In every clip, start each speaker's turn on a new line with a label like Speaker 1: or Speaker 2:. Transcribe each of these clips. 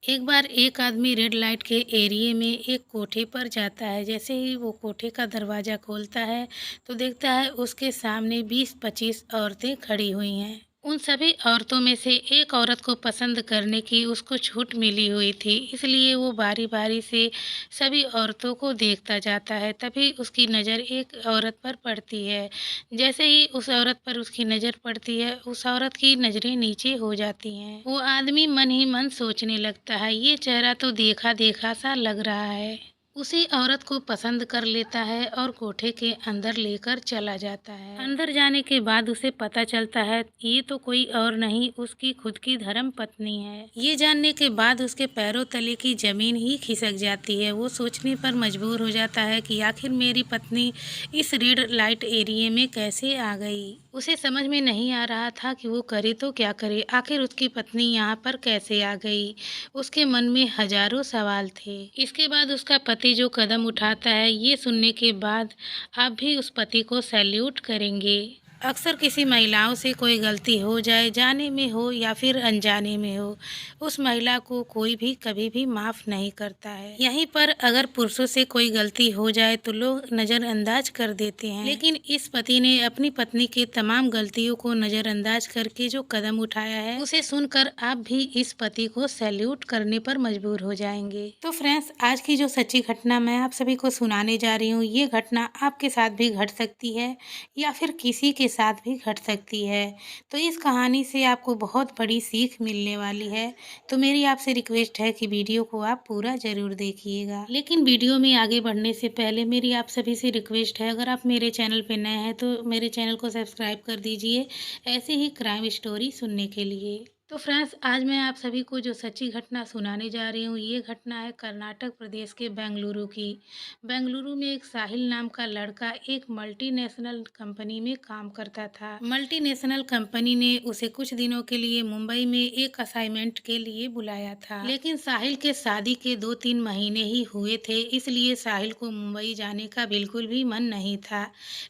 Speaker 1: एक बार एक आदमी रेड लाइट के एरिया में एक कोठे पर जाता है। जैसे ही वो कोठे का दरवाज़ा खोलता है तो देखता है उसके सामने 20-25 औरतें खड़ी हुई हैं। उन सभी औरतों में से एक औरत को पसंद करने की उसको छूट मिली हुई थी, इसलिए वो बारी-बारी से सभी औरतों को देखता जाता है। तभी उसकी नज़र एक औरत पर पड़ती है। जैसे ही उस औरत पर उसकी नज़र पड़ती है, उस औरत की नज़रें नीचे हो जाती हैं। वो आदमी मन ही मन सोचने लगता है, ये चेहरा तो देखा-देखा सा लग रहा है। उसी औरत को पसंद कर लेता है और कोठे के अंदर लेकर चला जाता है। अंदर जाने के बाद उसे पता चलता है ये तो कोई और नहीं, उसकी खुद की धर्म पत्नी है। ये जानने के बाद उसके पैरों तले की जमीन ही खिसक जाती है। वो सोचने पर मजबूर हो जाता है कि आखिर मेरी पत्नी इस रेड लाइट एरिया में कैसे आ गई। उसे समझ में नहीं आ रहा था कि वो करे तो क्या करे, आखिर उसकी पत्नी यहाँ पर कैसे आ गई। उसके मन में हजारों सवाल थे। इसके बाद उसका पति जो कदम उठाता है, ये सुनने के बाद आप भी उस पति को सैल्यूट करेंगे। अक्सर किसी महिलाओं से कोई गलती हो जाए, जाने में हो या फिर अनजाने में हो, उस महिला को कोई भी कभी भी माफ़ नहीं करता है। यहीं पर अगर पुरुषों से कोई गलती हो जाए तो लोग नज़रअंदाज कर देते हैं, लेकिन इस पति ने अपनी पत्नी के तमाम गलतियों को नज़रअंदाज करके जो कदम उठाया है, उसे सुनकर आप भी इस पति को सैल्यूट करने पर मजबूर हो जाएंगे। तो फ्रेंड्स, आज की जो सच्ची घटना मैं आप सभी को सुनाने जा रही हूँ, ये घटना आपके साथ भी घट सकती है या फिर किसी के साथ भी घट सकती है। तो इस कहानी से आपको बहुत बड़ी सीख मिलने वाली है। तो मेरी आपसे रिक्वेस्ट है कि वीडियो को आप पूरा ज़रूर देखिएगा। लेकिन वीडियो में आगे बढ़ने से पहले मेरी आप सभी से रिक्वेस्ट है, अगर आप मेरे चैनल पे नए हैं तो मेरे चैनल को सब्सक्राइब कर दीजिए, ऐसे ही क्राइम स्टोरी सुनने के लिए। तो फ्रेंड्स, आज मैं आप सभी को जो सच्ची घटना सुनाने जा रही हूँ, ये घटना है कर्नाटक प्रदेश के बेंगलुरु की। बेंगलुरु में एक साहिल नाम का लड़का एक मल्टीनेशनल कंपनी में काम करता था। मल्टीनेशनल कंपनी ने उसे कुछ दिनों के लिए मुंबई में एक असाइनमेंट के लिए बुलाया था, लेकिन साहिल के शादी के 2-3 महीने ही हुए थे, इसलिए साहिल को मुंबई जाने का बिल्कुल भी मन नहीं था।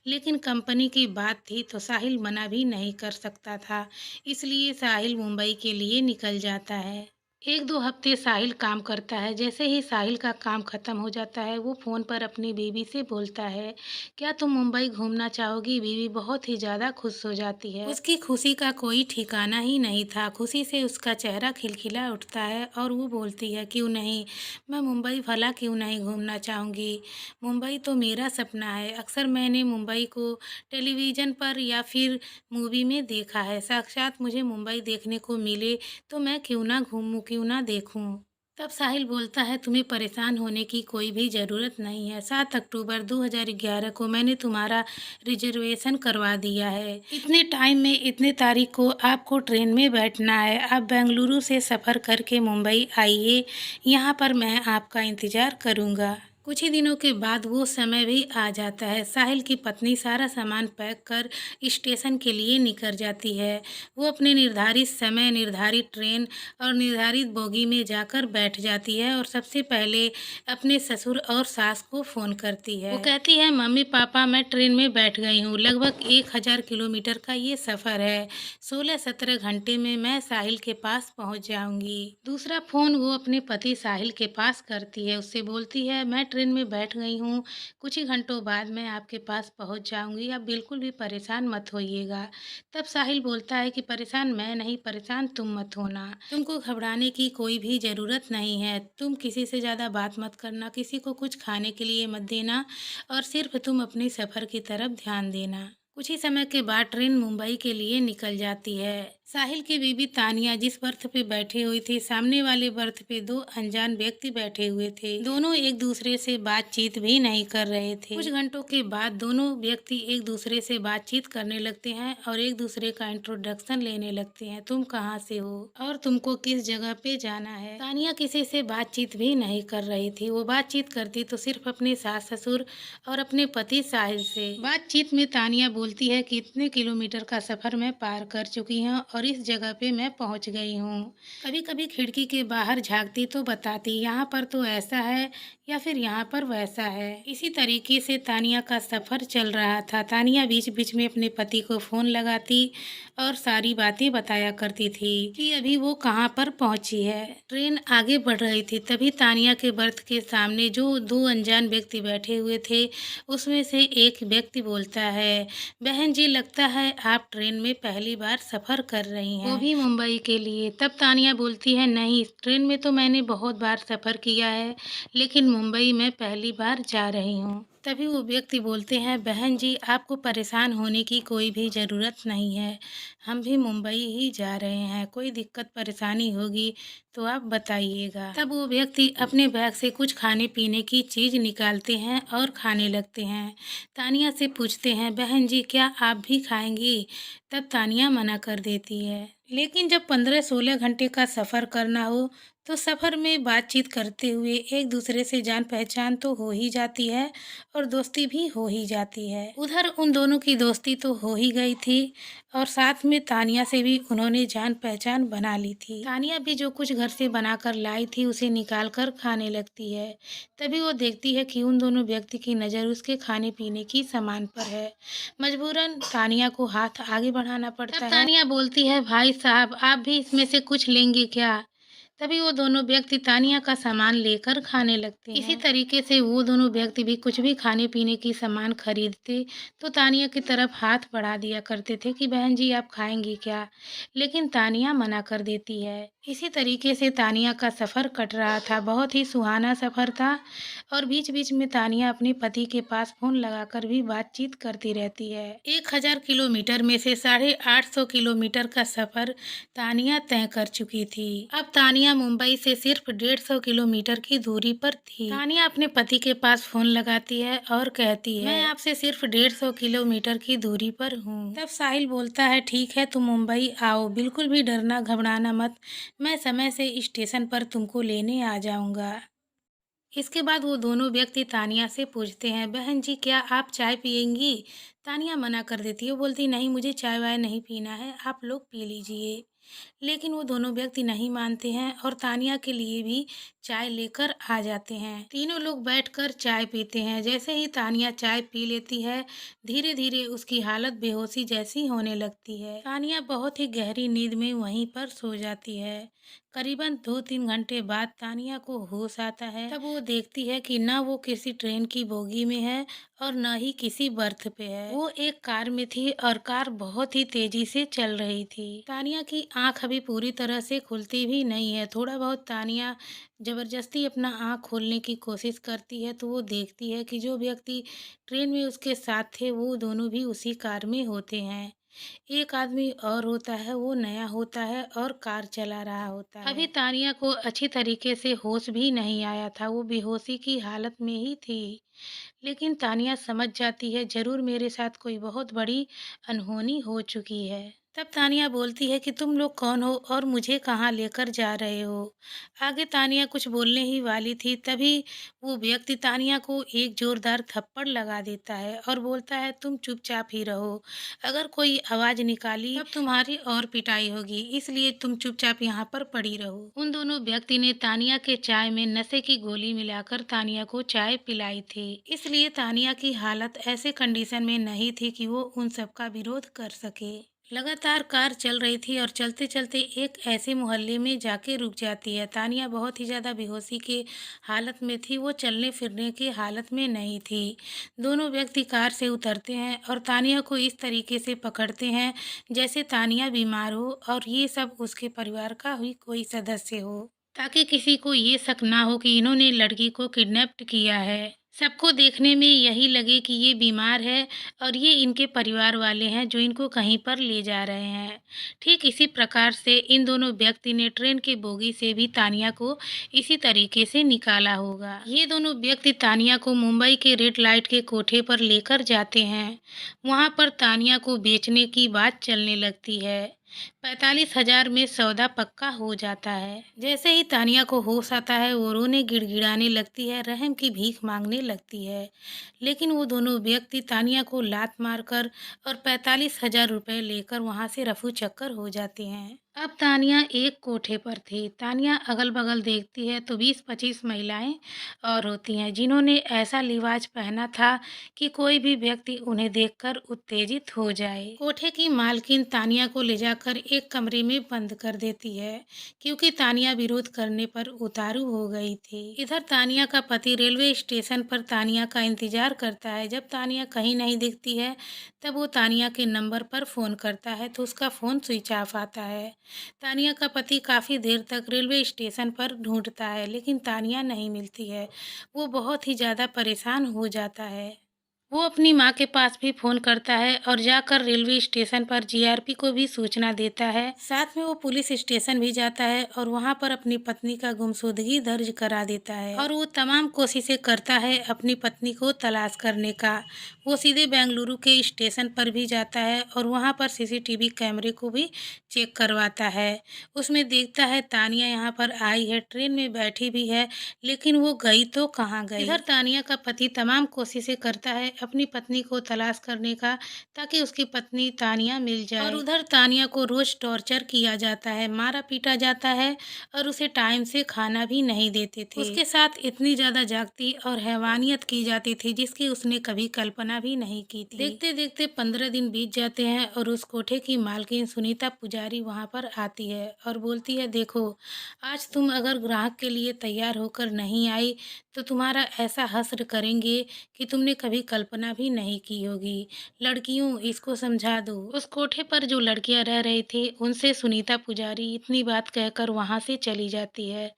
Speaker 1: लेकिन कंपनी की बात थी तो साहिल मना भी नहीं कर सकता था, इसलिए साहिल मुंबई के लिए निकल जाता है। 1-2 हफ्ते साहिल काम करता है। जैसे ही साहिल का काम खत्म हो जाता है, वो फ़ोन पर अपनी बीवी से बोलता है, क्या तुम मुंबई घूमना चाहोगी? बीवी बहुत ही ज़्यादा खुश हो जाती है। उसकी खुशी का कोई ठिकाना ही नहीं था। खुशी से उसका चेहरा खिलखिला उठता है और वो बोलती है, क्यों नहीं, मैं मुंबई भला क्यों नहीं घूमना चाहूँगी। मुंबई तो मेरा सपना है। अक्सर मैंने मुंबई को टेलीविज़न पर या फिर मूवी में देखा है। साक्षात मुझे मुंबई देखने को मिले तो मैं क्यों ना घूमूं, क्यों ना देखूं। तब साहिल बोलता है, तुम्हें परेशान होने की कोई भी ज़रूरत नहीं है। 7 अक्टूबर 2011 को मैंने तुम्हारा रिजर्वेशन करवा दिया है। इतने टाइम में इतने तारीख को आपको ट्रेन में बैठना है। आप बेंगलुरु से सफ़र करके मुंबई आइए, यहाँ पर मैं आपका इंतज़ार करूँगा। कुछ ही दिनों के बाद वो समय भी आ जाता है। साहिल की पत्नी सारा सामान पैक कर स्टेशन के लिए निकल जाती है। वो अपने निर्धारित समय, निर्धारित ट्रेन और निर्धारित बोगी में जाकर बैठ जाती है और सबसे पहले अपने ससुर और सास को फ़ोन करती है। वो कहती है, मम्मी पापा, मैं ट्रेन में बैठ गई हूँ। लगभग 1000 किलोमीटर का ये सफ़र है। 16-17 घंटे में मैं साहिल के पास पहुँच जाऊँगी। दूसरा फ़ोन वो अपने पति साहिल के पास करती है। उससे बोलती है, मैं ट्रेन में बैठ गई हूँ, कुछ ही घंटों बाद मैं आपके पास पहुँच जाऊँगी, आप बिल्कुल भी परेशान मत होइएगा। तब साहिल बोलता है कि परेशान मैं नहीं, परेशान तुम मत होना। तुमको घबराने की कोई भी ज़रूरत नहीं है। तुम किसी से ज़्यादा बात मत करना, किसी को कुछ खाने के लिए मत देना और सिर्फ तुम अपने सफ़र की तरफ ध्यान देना। कुछ ही समय के बाद ट्रेन मुंबई के लिए निकल जाती है। साहिल की बीवी तानिया जिस बर्थ पे बैठी हुई थी, सामने वाले बर्थ पे 2 अनजान व्यक्ति बैठे हुए थे। दोनों एक दूसरे से बातचीत भी नहीं कर रहे थे। कुछ घंटों के बाद दोनों व्यक्ति एक दूसरे से बातचीत करने लगते हैं और एक दूसरे का इंट्रोडक्शन लेने लगते हैं। तुम कहाँ से हो और तुमको किस जगह पे जाना है। तानिया किसी से बातचीत भी नहीं कर रही थी। वो बातचीत करती तो सिर्फ अपने सास ससुर और अपने पति साहिल से। बातचीत में तानिया बोलती है कि इतने किलोमीटर का सफर मैं पार कर चुकी हूँ और इस जगह पे मैं पहुँच गई हूँ। कभी कभी खिड़की के बाहर झांकती तो बताती, यहाँ पर तो ऐसा है, या फिर यहाँ पर वैसा है। इसी तरीके से तानिया का सफ़र चल रहा था। तानिया बीच बीच में अपने पति को फ़ोन लगाती और सारी बातें बताया करती थी कि अभी वो कहाँ पर पहुँची है। ट्रेन आगे बढ़ रही थी, तभी तानिया के बर्थ के सामने जो दो अनजान व्यक्ति बैठे हुए थे, उसमें से एक व्यक्ति बोलता है, बहन जी लगता है आप ट्रेन में पहली बार सफ़र कर रही हैं, वो भी मुंबई के लिए। तब तानिया बोलती है, नहीं, ट्रेन में तो मैंने बहुत बार सफ़र किया है, लेकिन मुंबई में पहली बार जा रही हूँ। तभी वो व्यक्ति बोलते हैं, बहन जी आपको परेशान होने की कोई भी ज़रूरत नहीं है, हम भी मुंबई ही जा रहे हैं, कोई दिक्कत परेशानी होगी तो आप बताइएगा। तब वो व्यक्ति अपने बैग से कुछ खाने पीने की चीज़ निकालते हैं और खाने लगते हैं। तानिया से पूछते हैं, बहन जी क्या आप भी खाएंगी? तब तानिया मना कर देती है। लेकिन जब 15-16 घंटे का सफ़र करना हो तो सफ़र में बातचीत करते हुए एक दूसरे से जान पहचान तो हो ही जाती है और दोस्ती भी हो ही जाती है। उधर उन दोनों की दोस्ती तो हो ही गई थी और साथ में तानिया से भी उन्होंने जान पहचान बना ली थी। तानिया भी जो कुछ घर से बनाकर लाई थी उसे निकाल कर खाने लगती है। तभी वो देखती है कि उन दोनों व्यक्ति की नज़र उसके खाने पीने की सामान पर है। मजबूरन तानिया को हाथ आगे बढ़ाना पड़ता है। तानिया बोलती है, भाई साहब आप भी इसमें से कुछ लेंगे क्या? तभी वो दोनों व्यक्ति तानिया का सामान लेकर खाने लगते हैं। इसी तरीके से वो दोनों व्यक्ति भी कुछ भी खाने पीने की सामान खरीदते तो तानिया की तरफ हाथ बढ़ा दिया करते थे कि बहन जी आप खाएंगी क्या, लेकिन तानिया मना कर देती है। इसी तरीके से तानिया का सफ़र कट रहा था। बहुत ही सुहाना सफ़र था और बीच बीच में तानिया अपने पति के पास फ़ोन लगाकर भी बातचीत करती रहती है। 1000 किलोमीटर में से 850 किलोमीटर का सफ़र तानिया तय कर चुकी थी। अब तानिया मुंबई से सिर्फ 150 किलोमीटर की दूरी पर थी। तानिया अपने पति के पास फ़ोन लगाती है और कहती है, मैं आपसे सिर्फ 150 किलोमीटर की दूरी पर हूँ। तब साहिल बोलता है, ठीक है तुम मुंबई आओ, बिल्कुल भी डरना घबराना मत, मैं समय से स्टेशन पर तुमको लेने आ जाऊँगा। इसके बाद वो दोनों व्यक्ति तानिया से पूछते हैं, बहन जी क्या आप चाय पियेंगी? तानिया मना कर देती है, वो बोलती नहीं मुझे चाय वाय नहीं पीना है, आप लोग पी लीजिए। लेकिन वो दोनों व्यक्ति नहीं मानते हैं और तानिया के लिए भी चाय लेकर आ जाते हैं। तीनों लोग बैठकर चाय पीते हैं। जैसे ही तानिया चाय पी लेती है, धीरे धीरे उसकी हालत बेहोशी जैसी होने लगती है। तानिया बहुत ही गहरी नींद में वहीं पर सो जाती है। करीबन 2-3 घंटे बाद तानिया को होश आता है। तब वो देखती है कि न वो किसी ट्रेन की बोगी में है और न ही किसी बर्थ पे है। वो एक कार में थी और कार बहुत ही तेजी से चल रही थी। तानिया की आंख अभी पूरी तरह से खुलती भी नहीं है। थोड़ा बहुत तानिया जबरदस्ती अपना आंख खोलने की कोशिश करती है तो वो देखती है कि जो व्यक्ति ट्रेन में उसके साथ थे वो दोनों भी उसी कार में होते हैं। एक आदमी और होता है, वो नया होता है और कार चला रहा होता है। अभी तानिया को अच्छी तरीके से होश भी नहीं आया था, वो बेहोशी की हालत में ही थी। लेकिन तानिया समझ जाती है जरूर मेरे साथ कोई बहुत बड़ी अनहोनी हो चुकी है। तब तानिया बोलती है कि तुम लोग कौन हो और मुझे कहाँ लेकर जा रहे हो? आगे तानिया कुछ बोलने ही वाली थी, तभी वो व्यक्ति तानिया को एक जोरदार थप्पड़ लगा देता है और बोलता है तुम चुपचाप ही रहो। अगर कोई आवाज़ निकाली तब तुम्हारी और पिटाई होगी, इसलिए तुम चुपचाप यहाँ पर पड़ी रहो। उन दोनों व्यक्ति ने तानिया के चाय में नशे की गोली मिलाकर तानिया को चाय पिलाई थी, इसलिए तानिया की हालत ऐसे कंडीशन में नहीं थी कि वो उन सब का विरोध कर सके। लगातार कार चल रही थी और चलते चलते एक ऐसे मोहल्ले में जाके रुक जाती है। तानिया बहुत ही ज़्यादा बेहोशी के हालत में थी, वो चलने फिरने की हालत में नहीं थी। दोनों व्यक्ति कार से उतरते हैं और तानिया को इस तरीके से पकड़ते हैं जैसे तानिया बीमार हो और ये सब उसके परिवार का ही कोई सदस्य हो, ताकि किसी को ये शक ना हो कि इन्होंने लड़की को किडनैप किया है। सबको देखने में यही लगे कि ये बीमार है और ये इनके परिवार वाले हैं जो इनको कहीं पर ले जा रहे हैं। ठीक इसी प्रकार से इन दोनों व्यक्ति ने ट्रेन के बोगी से भी तानिया को इसी तरीके से निकाला होगा। ये दोनों व्यक्ति तानिया को मुंबई के रेड लाइट के कोठे पर लेकर जाते हैं। वहाँ पर तानिया को बेचने की बात चलने लगती है। 45,000 में सौदा पक्का हो जाता है। जैसे ही तानिया को होश आता है वो रोने गिड़गिड़ाने लगती है, रहम की भीख मांगने लगती है। लेकिन वो दोनों व्यक्ति तानिया को लात मारकर और 45,000 रुपये लेकर वहाँ से रफू चक्कर हो जाते हैं। अब तानिया एक कोठे पर थी। तानिया अगल-बगल देखती है तो 20-25 महिलाएं और होती हैं जिन्होंने ऐसा लिबास पहना था कि कोई भी व्यक्ति उन्हें देखकर उत्तेजित हो जाए। कोठे की मालकिन तानिया को ले जाकर एक कमरे में बंद कर देती है क्योंकि तानिया विरोध करने पर उतारू हो गई थी। इधर तानिया का पति रेलवे स्टेशन पर तानिया का इंतजार करता है। जब तानिया कहीं नहीं दिखती है तब वो तानिया के नंबर पर फ़ोन करता है तो उसका फ़ोन स्विच ऑफ आता है। तानिया का पति काफ़ी देर तक रेलवे स्टेशन पर ढूंढता है लेकिन तानिया नहीं मिलती है। वो बहुत ही ज़्यादा परेशान हो जाता है। वो अपनी माँ के पास भी फ़ोन करता है और जाकर रेलवे स्टेशन पर जीआरपी को भी सूचना देता है। साथ में वो पुलिस स्टेशन भी जाता है और वहाँ पर अपनी पत्नी का गुमशुदगी दर्ज करा देता है और वो तमाम कोशिशें करता है अपनी पत्नी को तलाश करने का। वो सीधे बेंगलुरु के स्टेशन पर भी जाता है और वहाँ पर सीसीटीवी कैमरे को भी चेक करवाता है। उसमें देखता है तानिया यहाँ पर आई है, ट्रेन में बैठी भी है, लेकिन वो गई तो कहाँ गई। इधर तानिया का पति तमाम कोशिशें करता है अपनी पत्नी को तलाश करने का ताकि उसकी पत्नी तानिया मिल जाए और उधर तानिया को रोज टॉर्चर किया जाता है, मारा पीटा जाता है और उसे टाइम से खाना भी नहीं देते थे। उसके साथ इतनी ज्यादा जागती और हैवानियत की जाती थी जिसकी उसने कभी कल्पना भी नहीं की थी। देखते देखते 15 दिन बीत जाते हैं और उस कोठे की मालकिन सुनीता पुजारी वहां पर आती है और बोलती है, देखो आज तुम अगर ग्राहक के लिए तैयार होकर नहीं आई तो तुम्हारा ऐसा हश्र करेंगे कि तुमने कभी कल्पना भी नहीं की होगी। लड़कियों, इसको समझा दो। उस कोठे पर जो लड़कियां रह रही थी उनसे सुनीता पुजारी इतनी बात कहकर वहां से चली जाती है।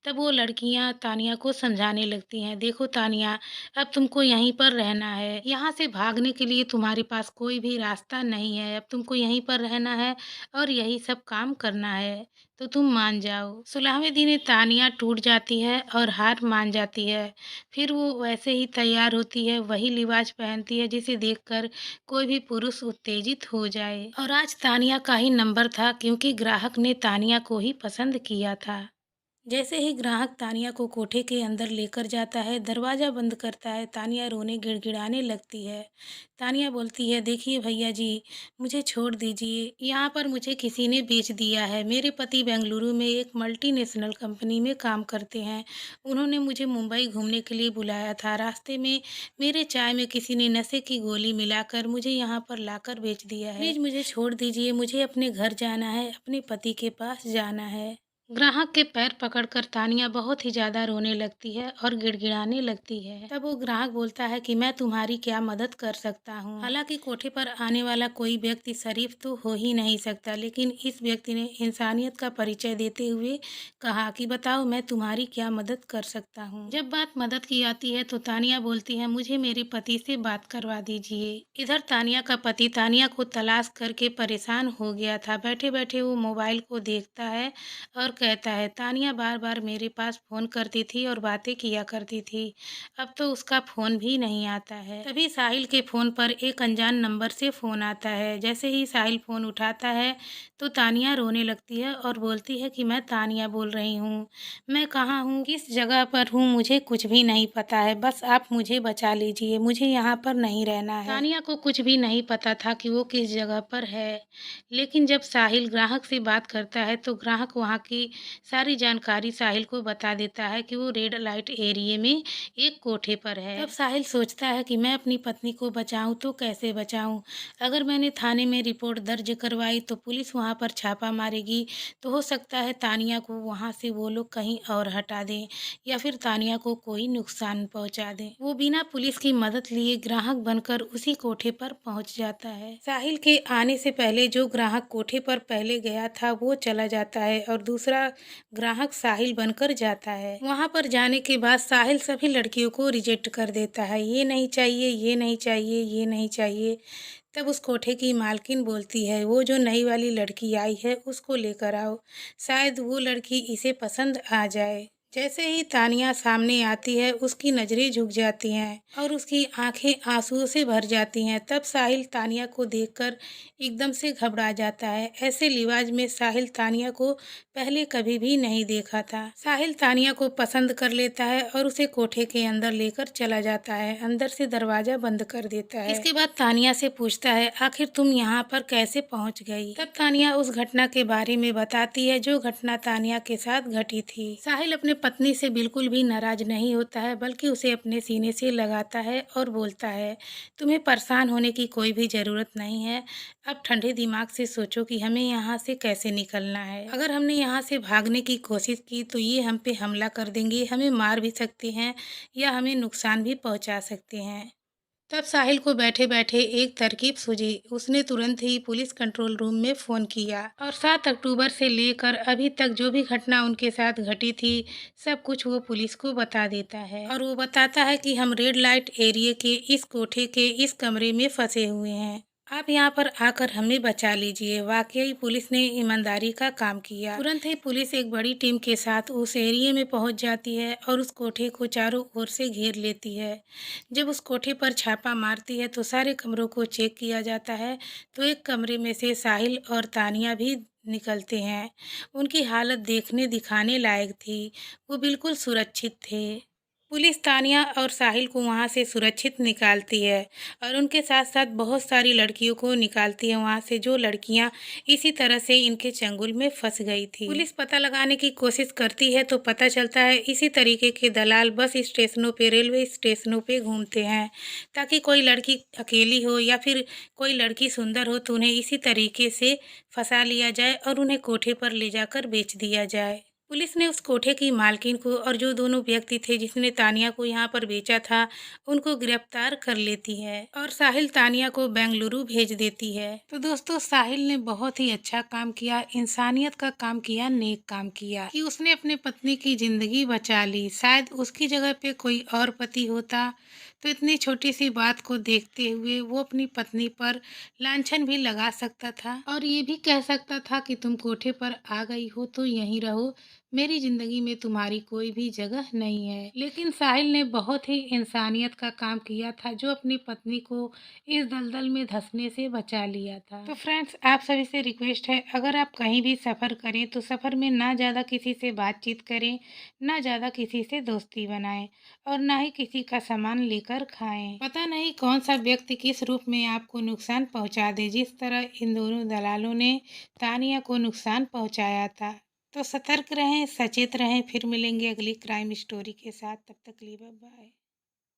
Speaker 1: तब वो लड़कियां तानिया को समझाने लगती हैं, देखो तानिया, अब तुमको यहीं पर रहना है, यहाँ से भागने के लिए तुम्हारे पास कोई भी रास्ता नहीं है। अब तुमको यहीं पर रहना है और यही सब काम करना है, तो तुम मान जाओ। 16वें दिन तानिया टूट जाती है और हार मान जाती है। फिर वो वैसे ही तैयार होती है, वही लिबास पहनती है जिसे देखकर कोई भी पुरुष उत्तेजित हो जाए। और आज तानिया का ही नंबर था क्योंकि ग्राहक ने तानिया को ही पसंद किया था। जैसे ही ग्राहक तानिया को कोठे के अंदर लेकर जाता है, दरवाज़ा बंद करता है, तानिया रोने गिड़गिड़ाने लगती है। तानिया बोलती है, देखिए भैया जी, मुझे छोड़ दीजिए, यहाँ पर मुझे किसी ने बेच दिया है। मेरे पति बेंगलुरु में एक मल्टीनेशनल कंपनी में काम करते हैं। उन्होंने मुझे मुंबई घूमने के लिए बुलाया था। रास्ते में मेरे चाय में किसी ने नशे की गोली मिलाकर मुझे यहाँ पर लाकर बेच दिया है। प्लीज़ मुझे छोड़ दीजिए, मुझे अपने घर जाना है, अपने पति के पास जाना है। ग्राहक के पैर पकड़कर तानिया बहुत ही ज्यादा रोने लगती है और गिड़गिड़ाने लगती है। तब वो ग्राहक बोलता है कि मैं तुम्हारी क्या मदद कर सकता हूँ। हालांकि कोठे पर आने वाला कोई व्यक्ति शरीफ तो हो ही नहीं सकता, लेकिन इस व्यक्ति ने इंसानियत का परिचय देते हुए कहा कि बताओ मैं तुम्हारी क्या मदद कर सकता हूँ। जब बात मदद की आती है तो तानिया बोलती है, मुझे मेरे पति से बात करवा दीजिए। इधर तानिया का पति तानिया को तलाश करके परेशान हो गया था। बैठे बैठे वो मोबाइल को देखता है और कहता है, तानिया बार बार मेरे पास फ़ोन करती थी और बातें किया करती थी, अब तो उसका फ़ोन भी नहीं आता है। तभी साहिल के फ़ोन पर एक अनजान नंबर से फ़ोन आता है। जैसे ही साहिल फ़ोन उठाता है तो तानिया रोने लगती है और बोलती है कि मैं तानिया बोल रही हूँ, मैं कहाँ हूँ, किस जगह पर हूँ, मुझे कुछ भी नहीं पता है, बस आप मुझे बचा लीजिए, मुझे यहाँ पर नहीं रहना है। तानिया को कुछ भी नहीं पता था कि वो किस जगह पर है, लेकिन जब साहिल ग्राहक से बात करता है तो ग्राहक वहाँ की सारी जानकारी साहिल को बता देता है कि वो रेड लाइट एरिया में एक कोठे पर है। तब साहिल सोचता है कि मैं अपनी पत्नी को बचाऊं तो कैसे बचाऊं? अगर मैंने थाने में रिपोर्ट दर्ज करवाई तो पुलिस वहां पर छापा मारेगी, तो हो सकता है तानिया को वहां से वो लोग कहीं और हटा दें या फिर तानिया को कोई नुकसान पहुंचा दें। वो बिना पुलिस की मदद लिए ग्राहक बनकर उसी कोठे पर पहुंच जाता है। साहिल के आने से पहले जो ग्राहक कोठे पर पहले गया था वो चला जाता है और दूसरा ग्राहक साहिल बनकर जाता है। वहां पर जाने के बाद साहिल सभी लड़कियों को रिजेक्ट कर देता है, ये नहीं चाहिए, ये नहीं चाहिए, ये नहीं चाहिए। तब उस कोठे की मालकिन बोलती है, वो जो नई वाली लड़की आई है उसको लेकर आओ, शायद वो लड़की इसे पसंद आ जाए। जैसे ही तानिया सामने आती है उसकी नजरें झुक जाती हैं और उसकी आंखें आंसुओं से भर जाती हैं। तब साहिल तानिया को देखकर एकदम से घबरा जाता है। ऐसे लिबाज में साहिल तानिया को पहले कभी भी नहीं देखा था। साहिल तानिया को पसंद कर लेता है और उसे कोठे के अंदर लेकर चला जाता है। अंदर से दरवाजा बंद कर देता है। इसके बाद तानिया से पूछता है, आखिर तुम यहाँ पर कैसे पहुँच गई? तब तानिया उस घटना के बारे में बताती है जो घटना तानिया के साथ घटी थी। साहिल अपने पत्नी से बिल्कुल भी नाराज नहीं होता है, बल्कि उसे अपने सीने से लगाता है और बोलता है, तुम्हें परेशान होने की कोई भी ज़रूरत नहीं है। अब ठंडे दिमाग से सोचो कि हमें यहाँ से कैसे निकलना है। अगर हमने यहाँ से भागने की कोशिश की तो ये हम पे हमला कर देंगे, हमें मार भी सकते हैं या हमें नुकसान भी पहुँचा सकते हैं। तब साहिल को बैठे बैठे एक तरकीब सूझी। उसने तुरंत ही पुलिस कंट्रोल रूम में फ़ोन किया और 7 अक्टूबर से लेकर अभी तक जो भी घटना उनके साथ घटी थी, सब कुछ वो पुलिस को बता देता है। और वो बताता है कि हम रेड लाइट एरिया के इस कोठे के इस कमरे में फंसे हुए हैं, आप यहाँ पर आकर हमें बचा लीजिए। वाकई पुलिस ने ईमानदारी का काम किया। तुरंत ही पुलिस एक बड़ी टीम के साथ उस एरिया में पहुंच जाती है और उस कोठे को चारों ओर से घेर लेती है। जब उस कोठे पर छापा मारती है तो सारे कमरों को चेक किया जाता है, तो एक कमरे में से साहिल और तानिया भी निकलते हैं। उनकी हालत देखने दिखाने लायक थी, वो बिल्कुल सुरक्षित थे। पुलिस तानिया और साहिल को वहां से सुरक्षित निकालती है और उनके साथ साथ बहुत सारी लड़कियों को निकालती है वहां से, जो लड़कियां इसी तरह से इनके चंगुल में फंस गई थी। पुलिस पता लगाने की कोशिश करती है तो पता चलता है इसी तरीके के दलाल बस स्टेशनों पे, रेलवे स्टेशनों पे घूमते हैं, ताकि कोई लड़की अकेली हो या फिर कोई लड़की सुंदर हो तो उन्हें इसी तरीके से फंसा लिया जाए और उन्हें कोठे पर ले जाकर बेच दिया जाए। पुलिस ने उस कोठे की मालकिन को और जो दोनों व्यक्ति थे जिसने तानिया को यहाँ पर बेचा था, उनको गिरफ्तार कर लेती है और साहिल तानिया को बेंगलुरु भेज देती है। तो दोस्तों, साहिल ने बहुत ही अच्छा काम किया, इंसानियत का काम किया, नेक काम किया कि उसने अपने पत्नी की जिंदगी बचा ली। शायद उसकी जगह पे कोई और पति होता तो इतनी छोटी सी बात को देखते हुए वो अपनी पत्नी पर लांछन भी लगा सकता था और ये भी कह सकता था कि तुम कोठे पर आ गई हो तो यहीं रहो, मेरी जिंदगी में तुम्हारी कोई भी जगह नहीं है। लेकिन साहिल ने बहुत ही इंसानियत का काम किया था, जो अपनी पत्नी को इस दलदल में धंसने से बचा लिया था। तो फ्रेंड्स, आप सभी से रिक्वेस्ट है, अगर आप कहीं भी सफ़र करें तो सफ़र में ना ज़्यादा किसी से बातचीत करें, ना ज़्यादा किसी से दोस्ती बनाएं और ना ही किसी का सामान लेकर खाएं। पता नहीं कौन सा व्यक्ति किस रूप में आपको नुकसान पहुंचा दे, जिस तरह इन दोनों दलालों ने तानिया को नुकसान पहुंचाया था। तो सतर्क रहें, सचेत रहें। फिर मिलेंगे अगली क्राइम स्टोरी के साथ। तब तक के लिए बाय बाय।